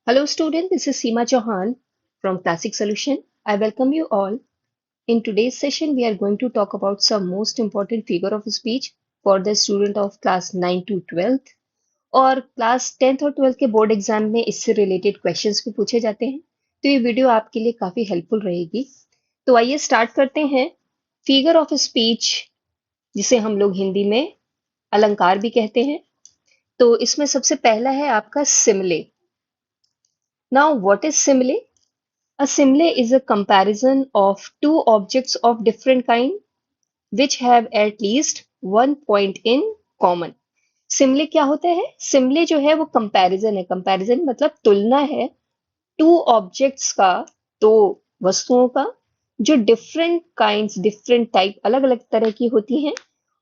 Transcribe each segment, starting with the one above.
Hello student, this is Seema Chauhan from Classic Solution. I welcome you all. In today's session, we are going to talk about some most important figure of speech for the student of class 9 to 12th और class 10th और 12th के board exam में इससे related questions भी पूछे जाते हैं। तो ये वीडियो आपके लिए काफी हेल्पफुल रहेगी। तो आइए स्टार्ट करते हैं। फिगर ऑफ स्पीच जिसे हम लोग हिंदी में अलंकार भी कहते हैं। तो इसमें सबसे पहला है आपका simile. Now what is simile? A simile is a comparison of two objects of different kind which have at least one point in common. सिमले क्या होता है? सिमले जो है वो कंपैरिजन है। कंपैरिजन मतलब तुलना है टू ऑब्जेक्ट्स का, दो वस्तुओं का जो डिफरेंट काइंड्स, डिफरेंट टाइप, अलग अलग तरह की होती हैं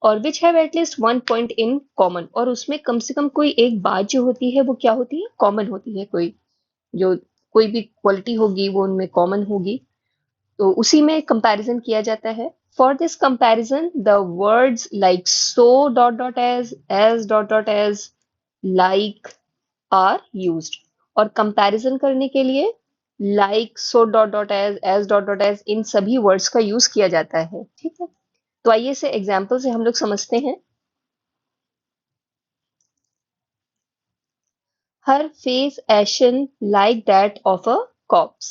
और which have at least one point in common, और उसमें कम से कम कोई एक बात जो होती है वो क्या होती है? कॉमन होती है। कोई जो कोई भी क्वालिटी होगी वो उनमें कॉमन होगी, तो उसी में कंपैरिजन किया जाता है। For this comparison the words like so dot dot as dot dot as, like are used. और कंपैरिजन करने के लिए like, so dot dot as dot dot as, इन सभी वर्ड्स का यूज किया जाता है। ठीक है, तो आइए से एग्जाम्पल से हम लोग समझते हैं। Her face ashen like that of a corpse,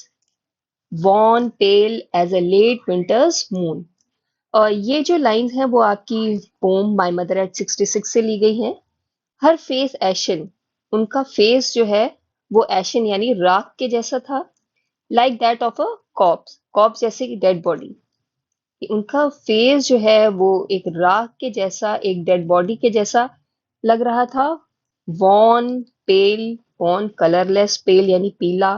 wan pale as a late winter's moon. और ये जो लाइंस हैं वो आपकी पोम माय मदर एट 66 से ली गई हैं। हर फेस एशन, उनका फेस जो है वो एशन यानी राख के जैसा था। Like that of a corpse, corpse जैसे कि डेड बॉडी, उनका फेस जो है वो एक राख के जैसा, एक डेड बॉडी के जैसा लग रहा था। Wan pale, wan colourless, pale यानी पीला,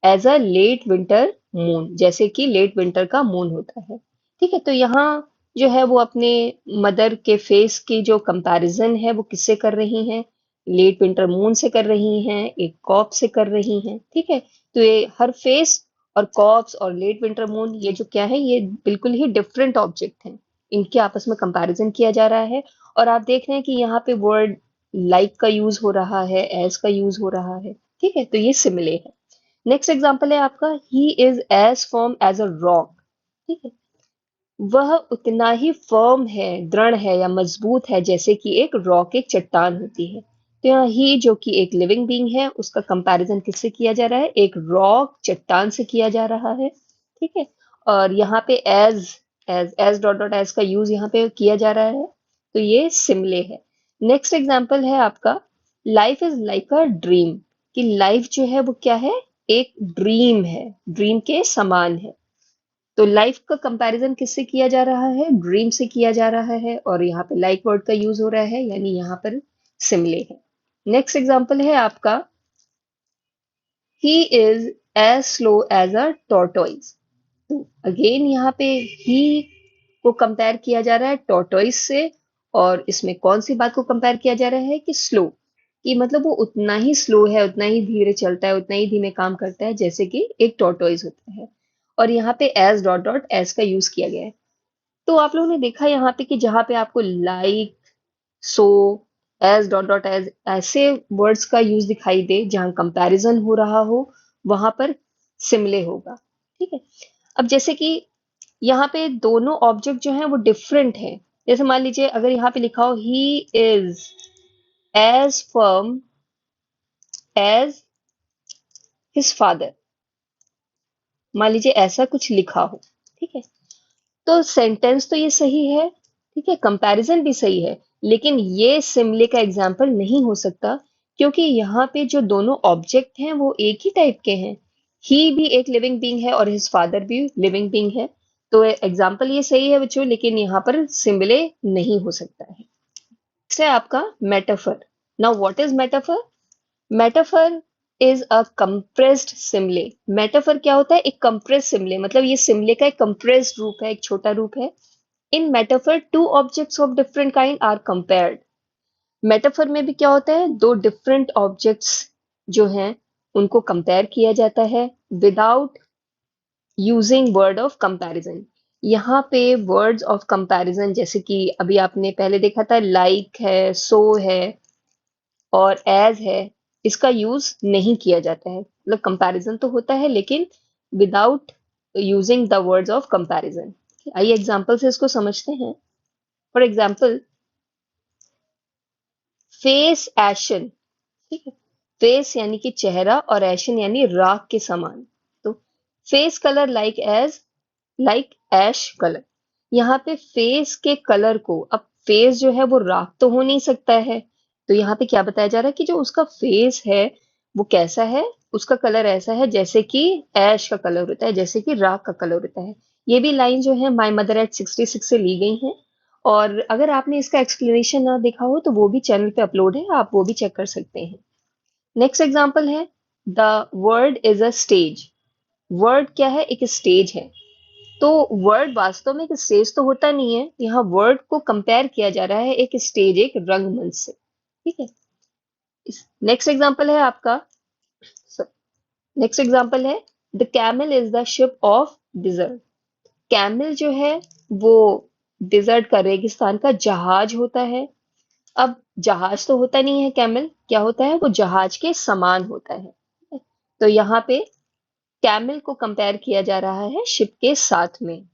as a late winter moon, जैसे कि लेट विंटर का मून होता है। ठीक है, तो यहाँ जो है वो अपने मदर के फेस की जो कंपैरिजन है वो किससे कर रही हैं? लेट विंटर मून से कर रही हैं, एक कॉप से कर रही हैं। ठीक है, तो ये हर फेस और कॉप्स और लेट विंटर मून, ये जो क्या है, ये बिल्कुल ही डिफरेंट ऑब्जेक्ट हैं। इनके आपस में कंपैरिजन किया जा रहा है। और आप देख रहे हैं कि यहाँ पे वर्ड लाइक का यूज हो रहा है, एज का यूज हो रहा है। ठीक है, तो ये सिमिले है। नेक्स्ट एग्जांपल है आपका, he is as firm as a rock. ठीक है, वह उतना ही फर्म है, दृढ़ है या मजबूत है जैसे कि एक रॉक, एक चट्टान होती है। तो यहाँ ही जो कि एक लिविंग बीइंग है, उसका कंपैरिजन किससे किया जा रहा है? एक रॉक, चट्टान से किया जा रहा है। ठीक है, और यहाँ पे as, as dot dot as का यूज यहाँ पे किया जा रहा है, तो ये सिमले है। नेक्स्ट एग्जाम्पल है आपका, life is like a dream. कि लाइफ जो है वो क्या है? एक ड्रीम है, ड्रीम के समान है। तो लाइफ का कंपैरिजन किससे किया जा रहा है? ड्रीम से किया जा रहा है, और यहाँ पे लाइक वर्ड का यूज हो रहा है, यानी यहाँ पर सिमले है। नेक्स्ट एग्जांपल है आपका, he is as slow as a tortoise. तो अगेन यहाँ पे ही को कंपेयर किया जा रहा है टॉर्टोइज से, और इसमें कौन सी बात को कंपेयर किया जा रहा है? कि स्लो, कि मतलब वो उतना ही स्लो है, उतना ही धीरे चलता है, उतना ही धीमे काम करता है जैसे कि एक टॉर्टोइज होता है। और यहाँ पे एज डॉट डॉट एज का यूज किया गया है। तो आप लोगों ने देखा यहाँ पे कि जहां पे आपको लाइक, सो, एज डॉट डॉट एज ऐसे वर्ड्स का यूज दिखाई दे, जहां कंपैरिजन हो रहा हो, वहां पर सिमले होगा। ठीक है, अब जैसे कि यहाँ पे दोनों ऑब्जेक्ट जो हैं वो डिफरेंट हैं। जैसे मान लीजिए अगर यहाँ पे लिखा हो, he is as firm as his father, मान लीजिए ऐसा कुछ लिखा हो। ठीक है, तो सेंटेंस तो ये सही है, ठीक है, कंपैरिजन भी सही है, लेकिन ये सिमले का एग्जाम्पल नहीं हो सकता, क्योंकि यहाँ पे जो दोनों ऑब्जेक्ट हैं वो एक ही टाइप के हैं। ही भी एक लिविंग बीइंग है और हिज फादर भी लिविंग बीइंग है। तो एग्जाम्पल ये सही है बच्चों, लेकिन यहाँ पर सिमले नहीं हो सकता है। नेक्स्ट है आपका metaphor. Now what is metaphor? Metaphor is a compressed simile. Metaphor क्या होता है? एक कंप्रेस्ड सिमले, मतलब ये सिमले का एक कंप्रेस्ड रूप है, एक छोटा रूप है। In metaphor two objects of different kind are compared. Metaphor में भी क्या होता है? दो डिफरेंट ऑब्जेक्ट्स जो हैं उनको कंपेयर किया जाता है without using word of comparison. यहाँ पे वर्ड्स ऑफ कंपैरिजन, जैसे कि अभी आपने पहले देखा था, लाइक है, सो है और एज है, इसका यूज नहीं किया जाता है। मतलब कंपैरिजन तो होता है लेकिन without using the words of comparison. आइए एग्जांपल से इसको समझते हैं। फॉर एग्जांपल, फेस एशन। ठीक है, फेस यानी कि चेहरा और एशन यानी राख के समान। तो face colour like ash colour. यहाँ पे फेस के कलर को, अब फेस जो है वो राख तो हो नहीं सकता है, तो यहाँ पे क्या बताया जा रहा है कि जो उसका फेस है वो कैसा है, उसका कलर ऐसा है जैसे कि ऐश का कलर होता है, जैसे कि राख का कलर होता है। ये भी लाइन जो है माय मदर एट 66 से ली गई है। और अगर आपने इसका एक्सप्लेनेशन ना देखा हो तो वो भी चैनल पे अपलोड है, आप वो भी चेक कर सकते हैं। नेक्स्ट एग्जांपल है, the world is a stage. Word क्या है, एक स्टेज है। तो वर्ड वास्तव में एक स्टेज तो होता नहीं है, यहाँ वर्ड को कंपेयर किया जा रहा है एक स्टेज, एक रंगमंच से। ठीक है। नेक्स्ट एग्जांपल है आपका, नेक्स्ट एग्जांपल है, the camel is the ship of dessert. Camel जो है वो डिजर्ट का, रेगिस्तान का जहाज होता है। अब जहाज तो होता नहीं है कैमल, क्या होता है, वो जहाज के समान होता है। तो यहाँ पे कैमल को कंपेयर किया जा रहा है शिप के साथ में।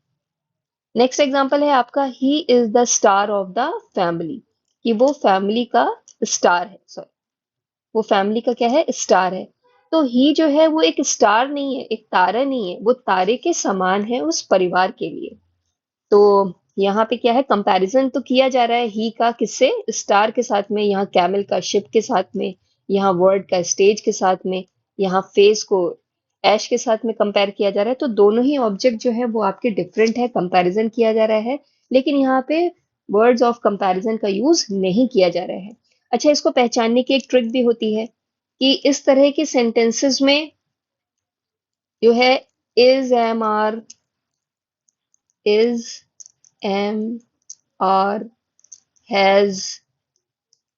नेक्स्ट एग्जांपल है आपका, he is the star of the family. कि वो फैमिली का स्टार है, सॉरी, वो फैमिली का क्या है, स्टार है। तो ही जो है वो एक स्टार नहीं है, एक तारा नहीं है, वो तारे के समान है उस परिवार के लिए। तो यहाँ पे क्या है, कंपैरिजन तो किया जा रहा है ही का किससे, स्टार के साथ में, यहाँ कैमल का शिप के साथ में, यहाँ वर्ड का स्टेज के साथ में, यहाँ फेस को ऐश के साथ में कंपेयर किया जा रहा है। तो दोनों ही ऑब्जेक्ट जो है वो आपके डिफरेंट है, कंपैरिजन किया जा रहा है, लेकिन यहाँ पे वर्ड्स ऑफ कंपैरिजन का यूज नहीं किया जा रहा है। अच्छा, इसको पहचानने की एक ट्रिक भी होती है कि इस तरह के सेंटेंसेस में जो है is, am, are, is, am, are, has,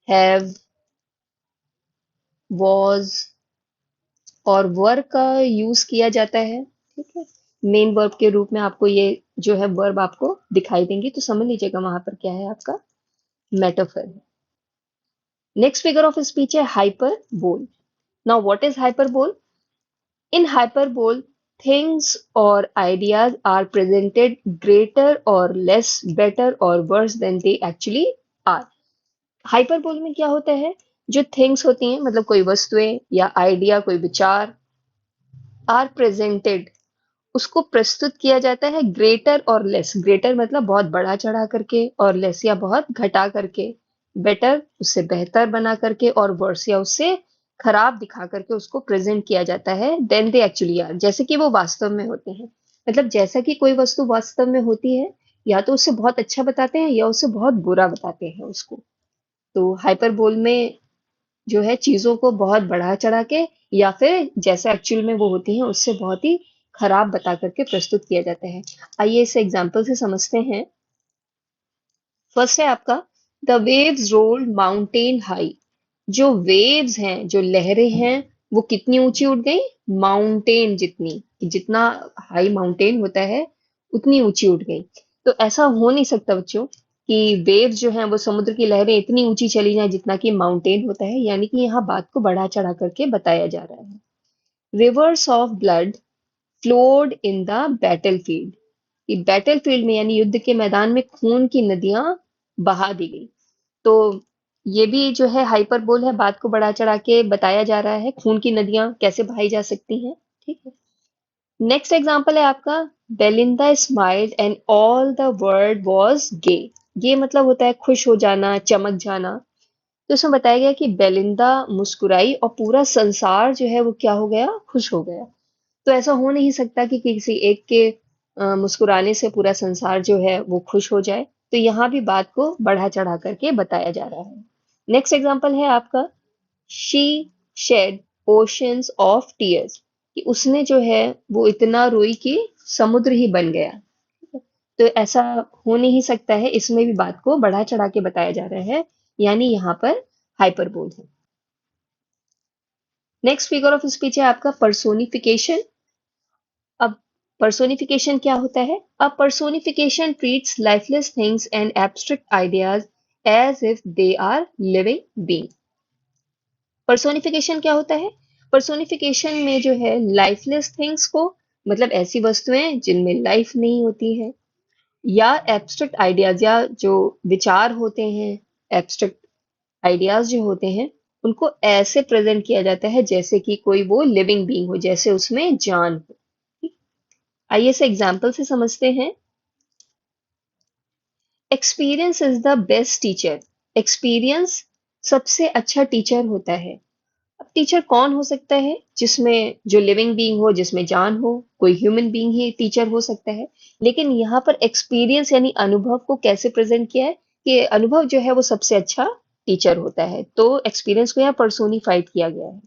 have, was और वर्ब का यूज किया जाता है। ठीक है, मेन वर्ब के रूप में आपको ये जो है वर्ब आपको दिखाई देंगी, तो समझ लीजिएगा वहां पर क्या है, आपका मेटाफर है। नेक्स्ट फिगर ऑफ स्पीच है हाइपर बोल। नाउ व्हाट इज हाइपर बोल? इन हाइपर बोल, थिंग्स और ideas are presented greater or less, better or worse than they actually are। Hyperbole में क्या होता है, जो थिंग्स होती हैं, मतलब कोई वस्तुएं या आइडिया, कोई विचार, आर प्रेजेंटेड, उसको प्रस्तुत किया जाता है ग्रेटर और लेस। ग्रेटर मतलब बहुत बढ़ा चढ़ा करके, और लेस या बहुत घटा करके, बेटर उससे बेहतर बना करके, और वर्स या उससे खराब दिखा करके उसको प्रेजेंट किया जाता है देन दे एक्चुअली आर, जैसे कि वो वास्तव में होते हैं। मतलब जैसा कि कोई वस्तु वास्तव में होती है, या तो उससे बहुत अच्छा बताते हैं या उससे बहुत बुरा बताते हैं उसको। तो हाइपरबोल में जो है चीजों को बहुत बढ़ा चढ़ा के, या फिर जैसे एक्चुअल में वो होती हैं उससे बहुत ही खराब बता करके प्रस्तुत किया जाता है। आइए इसे एग्जाम्पल से समझते हैं। फर्स्ट है आपका, the waves rolled mountain high. जो वेव्स हैं, जो लहरें हैं, वो कितनी ऊंची उठ गई, माउंटेन जितनी, कि जितना हाई माउंटेन होता है उतनी ऊंची उठ गई। तो ऐसा हो नहीं सकता बच्चों कि वेव्स जो हैं वो समुद्र की लहरें इतनी ऊंची चली जाएं जितना कि माउंटेन होता है, यानी कि यहाँ बात को बढ़ा चढ़ा करके बताया जा रहा है। Reverse of blood flowed in the battlefield. कि बैटलफील्ड में यानी युद्ध के मैदान में खून की नदियां बहा दी गई। तो ये भी जो है हाइपरबोल है, बात को बढ़ा चढ़ा के बताया जा रहा है खून की नदियां कैसे बहाई जा सकती हैं। ठीक है। नेक्स्ट एग्जांपल है आपका, Belinda smiled and all the world was gay. Gay मतलब होता है खुश हो जाना, चमक जाना। तो इसमें बताया गया कि बेलिंदा मुस्कुराई और पूरा संसार जो है वो क्या हो गया, खुश हो गया। तो ऐसा हो नहीं सकता कि किसी एक के मुस्कुराने से पूरा संसार जो है वो खुश हो जाए। तो यहाँ भी बात को बढ़ा चढ़ा करके बताया जा रहा है। नेक्स्ट एग्जांपल है आपका, she shed oceans of tears. कि उसने जो है वो इतना रोई कि समुद्र ही बन गया। तो ऐसा हो नहीं सकता है, इसमें भी बात को बढ़ा चढ़ा के बताया जा रहा है, यानी यहाँ पर हाइपरबोल है। नेक्स्ट फिगर ऑफ स्पीच है आपका पर्सोनिफिकेशन। अब पर्सोनिफिकेशन क्या होता है? A personification treats lifeless things and abstract ideas as if they are living being. Personification क्या होता है? पर्सोनिफिकेशन में जो है लाइफलेस थिंग्स को, मतलब ऐसी वस्तुएं जिनमें लाइफ नहीं होती है, या एब्स्ट्रैक्ट आइडियाज, या जो विचार होते हैं, एब्स्ट्रैक्ट आइडियाज जो होते हैं, उनको ऐसे प्रेजेंट किया जाता है जैसे कि कोई वो लिविंग बीइंग हो, जैसे उसमें जान हो। आइए इसे एग्जाम्पल से समझते हैं। Experience is the best teacher. Experience सबसे अच्छा टीचर होता है। अब टीचर कौन हो सकता है? जिसमें जो लिविंग बीइंग हो, जिसमें जान हो, कोई ह्यूमन बीइंग ही टीचर हो सकता है। लेकिन यहाँ पर एक्सपीरियंस यानी अनुभव को कैसे प्रेजेंट किया है कि अनुभव जो है वो सबसे अच्छा टीचर होता है, तो एक्सपीरियंस को यहाँ पर्सोनिफाइड किया गया है।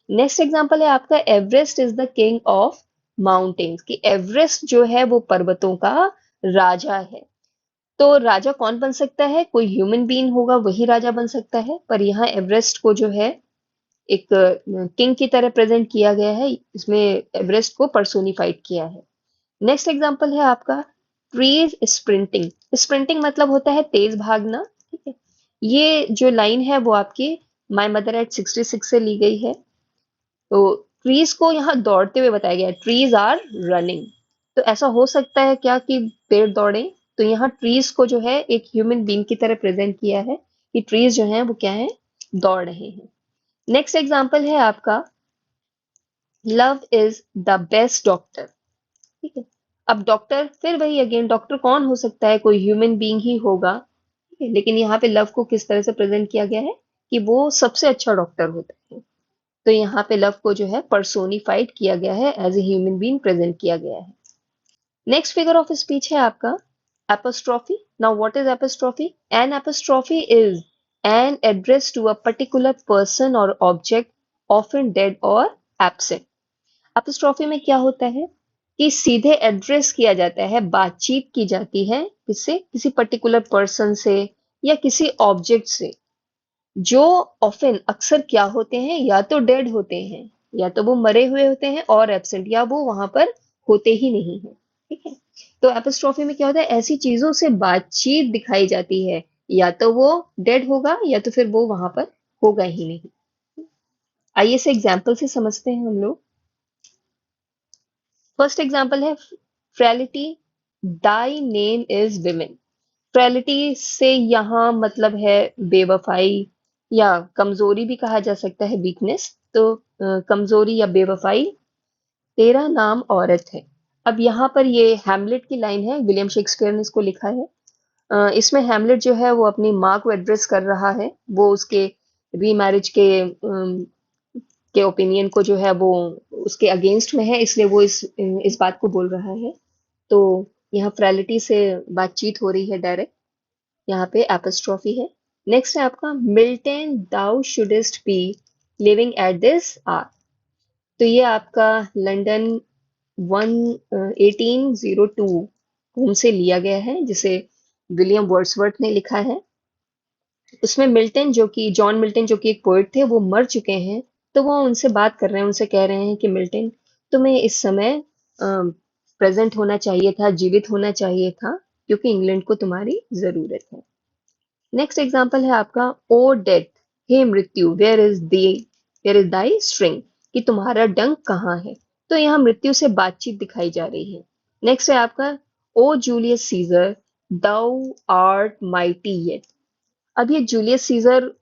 नेक्स्ट एग्जांपल है आपका, Everest is the king of mountains, कि एवरेस्ट जो है वो पर्वतों का राजा है। तो राजा कौन बन सकता है? कोई ह्यूमन बीइंग होगा वही राजा बन सकता है, पर यहाँ एवरेस्ट को जो है एक किंग की तरह प्रेजेंट किया गया है, इसमें एवरेस्ट को पर्सोनिफाइड किया है। नेक्स्ट एग्जांपल है आपका, ट्रीज स्प्रिंटिंग। स्प्रिंटिंग मतलब होता है तेज भागना, ठीक है। ये जो लाइन है वो आपकी माय मदर एट 66 से ली गई है। तो ट्रीज को यहाँ दौड़ते हुए बताया गया है, ट्रीज आर रनिंग। तो ऐसा हो सकता है क्या कि पेड़ दौड़े? तो यहाँ ट्रीज को जो है एक ह्यूमन बीइंग की तरह प्रेजेंट किया है कि ट्रीज जो है वो क्या है, दौड़ रहे हैं। नेक्स्ट एग्जाम्पल है आपका, love is the best doctor, ठीक है। अब डॉक्टर, फिर वही अगेन, डॉक्टर कौन हो सकता है? कोई ह्यूमन बीइंग ही होगा, ठीक है। लेकिन यहाँ पे लव को किस तरह से प्रेजेंट किया गया है कि वो सबसे अच्छा डॉक्टर होता है। तो यहाँ पे लव को जो है पर्सोनिफाइड किया गया है, as a human being present किया गया है। नेक्स्ट फिगर ऑफ स्पीच है आपका apostrophe. Now what is apostrophe? An apostrophe is an address to a particular person or object, often dead or absent. Apostrophe में क्या होता है कि सीधे एड्रेस किया जाता है, बातचीत की जाती है किससे? किसी पर्टिकुलर पर्सन से या किसी ऑब्जेक्ट से, जो ऑफन अक्सर क्या होते हैं, या तो डेड होते हैं, या तो वो मरे हुए होते हैं, और एब्सेंट या वो वहां पर होते ही नहीं है, ठीक है। तो एपिस्ट्रॉफी में क्या होता है, ऐसी चीजों से बातचीत दिखाई जाती है, या तो वो डेड होगा या तो फिर वो वहां पर होगा ही नहीं। आइए से एग्जाम्पल से समझते हैं हम लोग। फर्स्ट एग्जाम्पल है, frailty, Dai name is women. Frailty से यहाँ मतलब है बेवफाई, या कमजोरी भी कहा जा सकता है, वीकनेस। तो कमजोरी या बेवफाई, तेरा नाम औरत है। अब यहाँ पर ये हैमलेट की लाइन है, विलियम शेक्सपियर ने इसको लिखा है। इसमें हैमलेट जो है वो अपनी माँ को एड्रेस कर रहा है, वो उसके रीमैरिज के ओपिनियन को जो है वो उसके अगेंस्ट में है, इसलिए वो इस बात को बोल रहा है। तो यहाँ फ्रेलिटी से बातचीत हो रही है डायरेक्ट, यहाँ पे एपिस्ट्रॉफी है। नेक्स्ट है आपका, Milton thou shouldst be living at this hour. तो ये आपका लंदन 1802 होम से लिया गया है, जिसे विलियम वर्ड्सवर्थ ने लिखा है। उसमें मिल्टन, जो कि जॉन मिल्टन, जो कि एक पोएट थे, वो मर चुके हैं। तो वो उनसे बात कर रहे हैं, उनसे कह रहे हैं कि मिल्टन, तुम्हें इस समय प्रेजेंट होना चाहिए था, जीवित होना चाहिए था, क्योंकि इंग्लैंड को तुम्हारी जरूरत है। नेक्स्ट एग्जाम्पल है आपका, ओ डेथ, हे मृत्यु, वेयर इज दाई स्ट्रिंग, कि तुम्हारा डंक कहाँ है? तो यहाँ मृत्यु से बातचीत दिखाई जा रही है। नेक्स्ट है आपका, O Julius Caesar, thou art mighty yet. अब ये जूलियस सीजर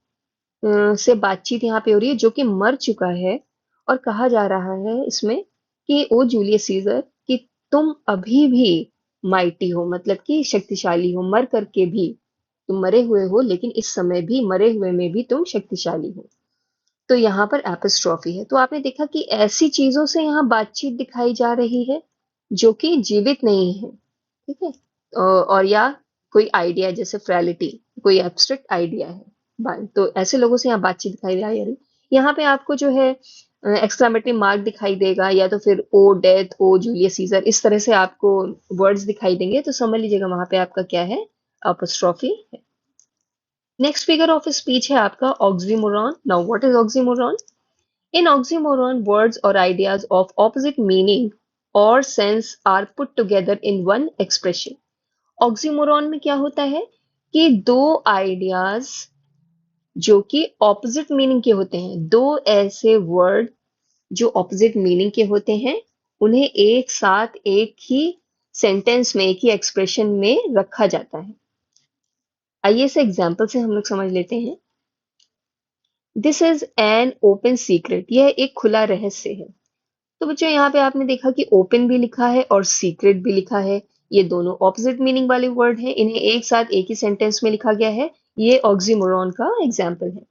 से बातचीत यहाँ पे हो रही है, जो कि मर चुका है, और कहा जा रहा है इसमें कि ओ जूलियस सीजर, कि तुम अभी भी माइटी हो, मतलब कि शक्तिशाली हो, मर करके भी तुम मरे हुए हो, लेकिन इस समय भी मरे हुए में भी तुम शक्तिशाली हो। तो यहाँ पर एपिस्ट्रॉफी है। तो आपने देखा कि ऐसी चीजों से यहाँ बातचीत दिखाई जा रही है जो कि जीवित नहीं है, ठीक है। और या कोई आइडिया, जैसे फ्रैलिटी, कोई एब्स्ट्रैक्ट आइडिया है, तो ऐसे लोगों से यहाँ बातचीत दिखाई जा रही। यहाँ पे आपको जो है एक्सक्लेमेटरी मार्क दिखाई देगा, या तो फिर ओ डेथ, ओ जूलियस सीजर, इस तरह से आपको वर्ड्स दिखाई देंगे, तो समझ लीजिएगा वहां पे आपका क्या है, अपोस्ट्रोफी है। नेक्स्ट फिगर ऑफ स्पीच है आपका oxymoron. Now what is oxymoron? In oxymoron, words or ideas of opposite meaning or sense are put together in one expression. Oxymoron में क्या होता है कि दो आइडियाज जो कि ऑपोजिट मीनिंग के होते हैं। दो ऐसे वर्ड जो ऑपोजिट मीनिंग के होते हैं, उन्हें एक साथ एक ही सेंटेंस में, एक ही एक्सप्रेशन में रखा जाता है। आइए इसे एग्जाम्पल से हम लोग समझ लेते हैं। This is an open secret, यह एक खुला रहस्य है। तो बच्चों यहाँ पे आपने देखा कि ओपन भी लिखा है और सीक्रेट भी लिखा है। ये दोनों ऑपोजिट मीनिंग वाले वर्ड हैं, इन्हें एक साथ एक ही सेंटेंस में लिखा गया है। ये ऑक्सीमोरॉन का एग्जाम्पल है।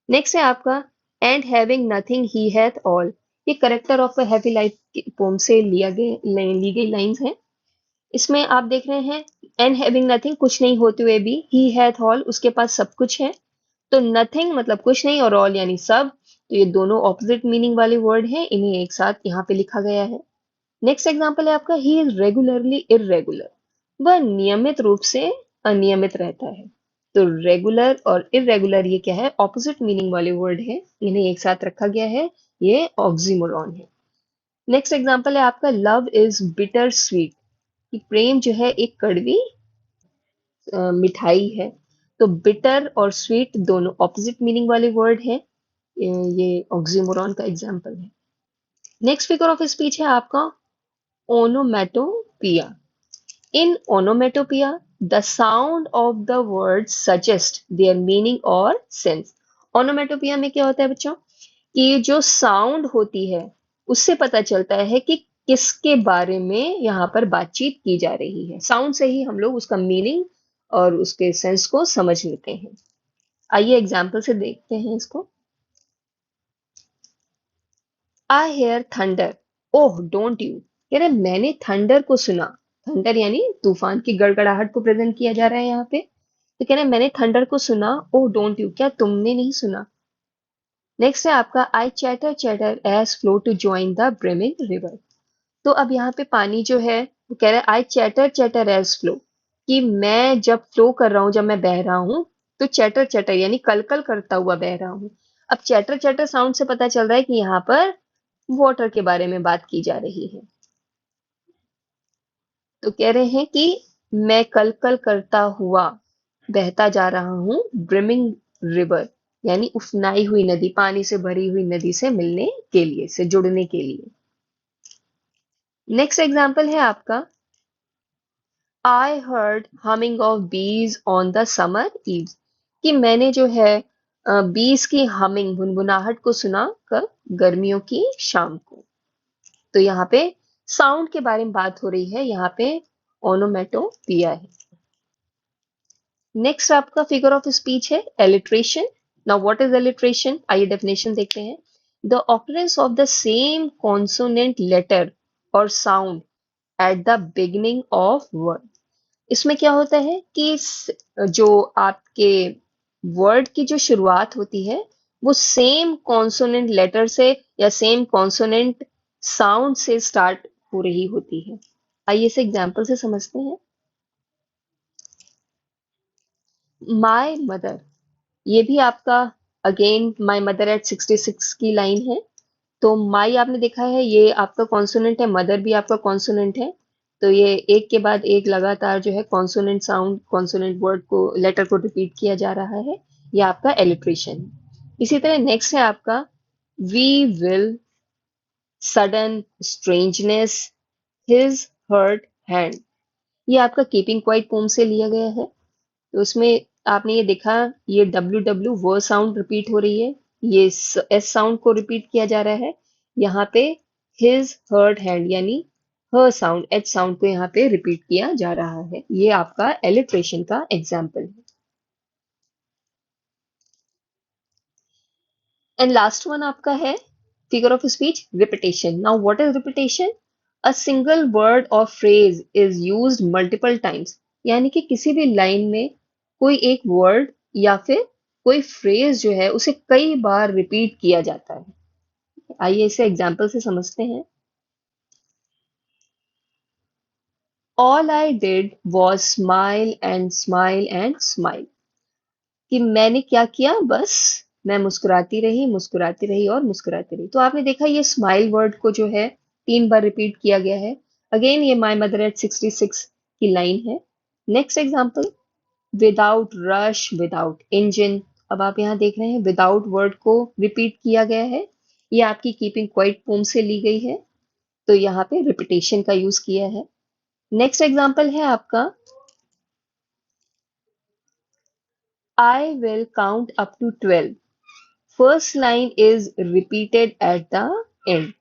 नेक्स्ट है आपका and having nothing he hath all. ये character of a happy life poem से ली गई लाइंस हैं। इसमें आप देख रहे हैं एंड हैविंग नथिंग, कुछ नहीं होते हुए भी, ही हैथ ऑल, उसके पास सब कुछ है। तो नथिंग मतलब कुछ नहीं और ऑल यानी सब। तो ये दोनों ऑपोजिट मीनिंग वाले वर्ड हैं, इन्हें एक साथ यहाँ पे लिखा गया है। नेक्स्ट एग्जांपल है आपका ही इज रेगुलरली इररेगुलर। वह नियमित रूप से अनियमित रहता है। तो रेगुलर और इररेगुलर ये क्या है, ऑपोजिट मीनिंग वाले वर्ड है, इन्हें एक साथ रखा गया है। ये ऑक्सीमोरॉन है। नेक्स्ट एग्जांपल है आपका लव इज बिटर स्वीट, कि प्रेम जो है एक कड़वी मिठाई है। तो बिटर और स्वीट दोनों ऑपोजिट मीनिंग वाले वर्ड हैं। ये ऑक्सीमोरॉन का एग्जांपल है। नेक्स्ट फिगर ऑफ स्पीच है आपका onomatopoeia. In onomatopoeia, the sound of the words suggest their meaning or sense. Onomatopoeia में क्या होता है बच्चों, कि जो साउंड होती है उससे पता चलता है कि किसके बारे में यहाँ पर बातचीत की जा रही है। साउंड से ही हम लोग उसका मीनिंग और उसके सेंस को समझ लेते हैं। आइए एग्जाम्पल से देखते हैं इसको। I hear thunder, oh don't you. कह रहे मैंने थंडर को सुना। थंडर यानी तूफान की गड़गड़ाहट को प्रेजेंट किया जा रहा है यहाँ पे। तो कह रहे मैंने थंडर को सुना, ओह डोंट यू, क्या तुमने नहीं सुना। नेक्स्ट है आपका I chatter chatter as flow to join the brimming river. तो अब यहाँ पे पानी जो है वो कह रहा है आई चैटर चैटर एज फ्लो, कि मैं जब फ्लो कर रहा हूँ, जब मैं बह रहा हूँ, तो चैटर चैटर यानी कलकल करता हुआ बह रहा हूँ। अब चैटर चैटर साउंड से पता चल रहा है कि यहाँ पर वाटर के बारे में बात की जा रही है। तो कह रहे हैं कि मैं कल कल करता हुआ बहता जा रहा हूं ब्रिमिंग रिवर, यानी उफनाई हुई नदी, पानी से भरी हुई नदी से मिलने के लिए, से जुड़ने के लिए। नेक्स्ट एग्जाम्पल है आपका आई हर्ड हमिंग ऑफ बीज ऑन द समर ईव्स, कि मैंने जो है बीज की हमिंग, गुनगुनाहट को सुना कब, गर्मियों की शाम को। तो यहाँ पे साउंड के बारे में बात हो रही है, यहाँ पे ओनोमेटोपिया है। नेक्स्ट आपका फिगर ऑफ स्पीच है alliteration. Now what is alliteration, आइए डेफिनेशन देखते हैं। The occurrence of the same consonant letter or sound at the beginning of word. इसमें क्या होता है कि जो आपके वर्ड की जो शुरुआत होती है वो सेम कॉन्सोनेंट लेटर से या सेम कॉन्सोनेंट साउंड से स्टार्ट हो रही होती है। आइए इसे एग्जाम्पल से समझते हैं। माय मदर, ये भी आपका अगेन माय मदर एट 66 की लाइन है। तो माई आपने देखा है ये आपका कॉन्सोनेंट है, मदर भी आपका कॉन्सोनेंट है। तो ये एक के बाद एक लगातार जो है कॉन्सोनेंट साउंड, कॉन्सोनेंट वर्ड को, लेटर को रिपीट किया जा रहा है। ये आपका एलिट्रेशन। इसी तरह नेक्स्ट है आपका we will sudden strangeness his hurt hand. ये आपका कीपिंग क्वाइट पोम से लिया गया है। तो उसमें आपने ये देखा, ये डब्ल्यू डब्ल्यू वो साउंड रिपीट हो रही है, ये एस साउंड को रिपीट किया जा रहा है। यहाँ पे हिज हर्ड हैंड यानी ह साउंड, एच साउंड को यहाँ पे रिपीट किया जा रहा है। ये आपका एलिट्रेशन का एग्जाम्पल है। एंड लास्ट वन आपका है figure of speech repetition. Now what is repetition, a single word or phrase is used multiple times, यानी कि किसी भी लाइन में कोई एक वर्ड या फिर कोई फ्रेज जो है उसे कई बार रिपीट किया जाता है। आइए इसे एग्जाम्पल से समझते हैं। All I did was smile and smile and smile, कि मैंने क्या किया, बस मैं मुस्कुराती रही और मुस्कुराती रही। तो आपने देखा ये स्माइल वर्ड को जो है 3 बार रिपीट किया गया है। अगेन ये माई मदर एट 66 की लाइन है। Next example without rush without engine अब आप यहाँ देख रहे हैं विदाउट वर्ड को रिपीट किया गया है। ये आपकी कीपिंग क्वाइट पोम से ली गई है, तो यहाँ पे रिपीटेशन का यूज किया है। नेक्स्ट एग्जाम्पल है आपका I will count up to 12। First line is repeated at the end.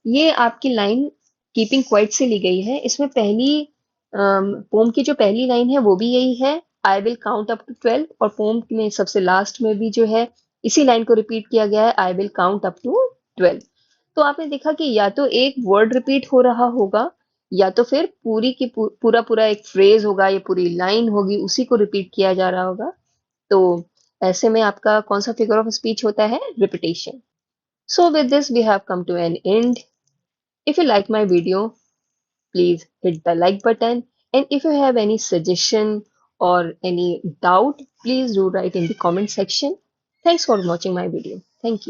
ये आपकी लाइन कीपिंग क्वाइट से ली गई है। इसमें पहली पोम की जो पहली लाइन है वो भी यही है, I will count up to 12, और पोम में सबसे लास्ट में भी जो है इसी लाइन को रिपीट किया गया है, I will count up to 12। तो आपने देखा कि या तो एक वर्ड रिपीट हो रहा होगा, या तो फिर पूरी की पूरा पूरा एक फ्रेज होगा, या पूरी लाइन होगी, उसी को रिपीट किया जा रहा होगा। तो ऐसे में आपका कौन सा फिगर ऑफ स्पीच होता है? Repetition. So with this we have come to an end. If you like my video, please hit the like button, and if you have any suggestion or any doubt, please do write in the comment section. Thanks for watching my video. Thank you.